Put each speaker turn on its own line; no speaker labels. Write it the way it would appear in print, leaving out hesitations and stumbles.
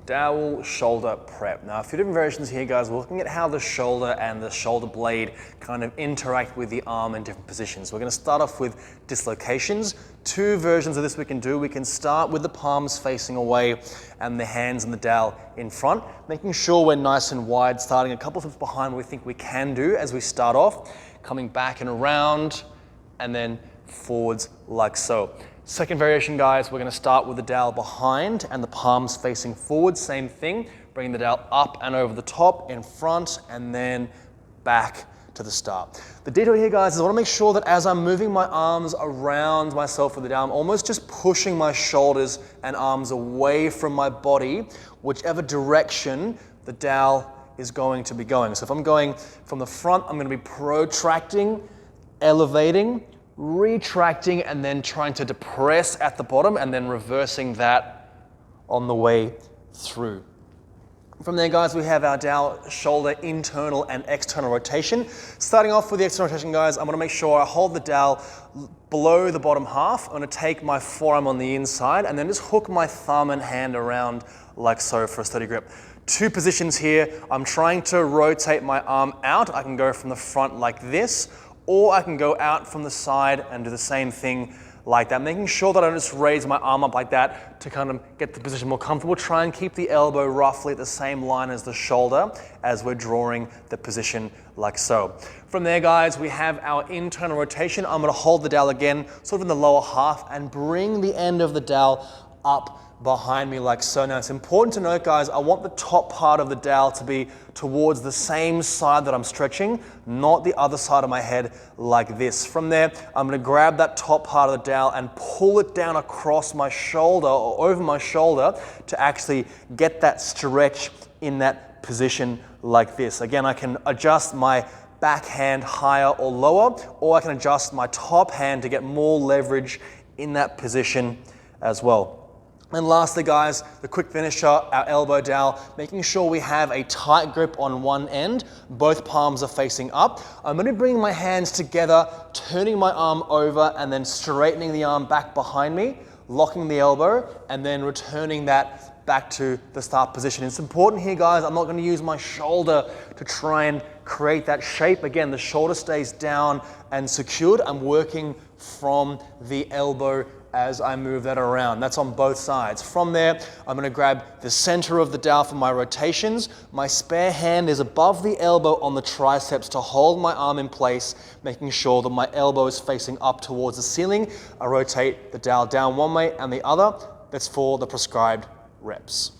Dowel shoulder prep. Now, a few different variations here, guys. We're looking at how the shoulder and the shoulder blade kind of interact with the arm in different positions. We're going to start off with dislocations. Two versions of this we can do. We can start with the palms facing away and the hands and the dowel in front, making sure we're nice and wide, starting a couple steps behind what we think we can do as we start off, coming back and around, and then forwards like so. Second variation, guys, we're going to start with the dowel behind and the palms facing forward. Same thing, bringing the dowel up and over the top, in front, and then back to the start. The detail here, guys, is I want to make sure that as I'm moving my arms around myself with the dowel, I'm almost just pushing my shoulders and arms away from my body, whichever direction the dowel is going to be going. So if I'm going from the front, I'm going to be protracting, elevating, retracting, and then trying to depress at the bottom, and then reversing that on the way through. From there, guys, we have our dowel shoulder internal and external rotation. Starting off with the external rotation, guys, I'm going to make sure I hold the dowel below the bottom half. I'm going to take my forearm on the inside and then just hook my thumb and hand around like so for a steady grip. Two positions here. I'm trying to rotate my arm out. I can go from the front like this, or I can go out from the side and do the same thing like that, making sure that I don't just raise my arm up like that to kind of get the position more comfortable. Try and keep the elbow roughly at the same line as the shoulder as we're drawing the position like so. From there, guys, we have our internal rotation. I'm going to hold the dowel again, sort of in the lower half, and bring the end of the dowel up behind me like so. Now, it's important to note, guys, I want the top part of the dowel to be towards the same side that I'm stretching, not the other side of my head like this. From there, I'm going to grab that top part of the dowel and pull it down across my shoulder or over my shoulder to actually get that stretch in that position like this. Again, I can adjust my back hand higher or lower, or I can adjust my top hand to get more leverage in that position as well. And lastly, guys, the quick finisher, our elbow dowel, making sure we have a tight grip on one end. Both palms are facing up. I'm going to bring my hands together, turning my arm over and then straightening the arm back behind me, locking the elbow, and then returning that back to the start position. It's important here, guys, I'm not going to use my shoulder to try and create that shape. Again, the shoulder stays down and secured. I'm working from the elbow as I move that around. That's on both sides. From there, I'm going to grab the center of the dowel for my rotations. My spare hand is above the elbow on the triceps to hold my arm in place, making sure that my elbow is facing up towards the ceiling. I rotate the dowel down one way and the other. That's for the prescribed reps.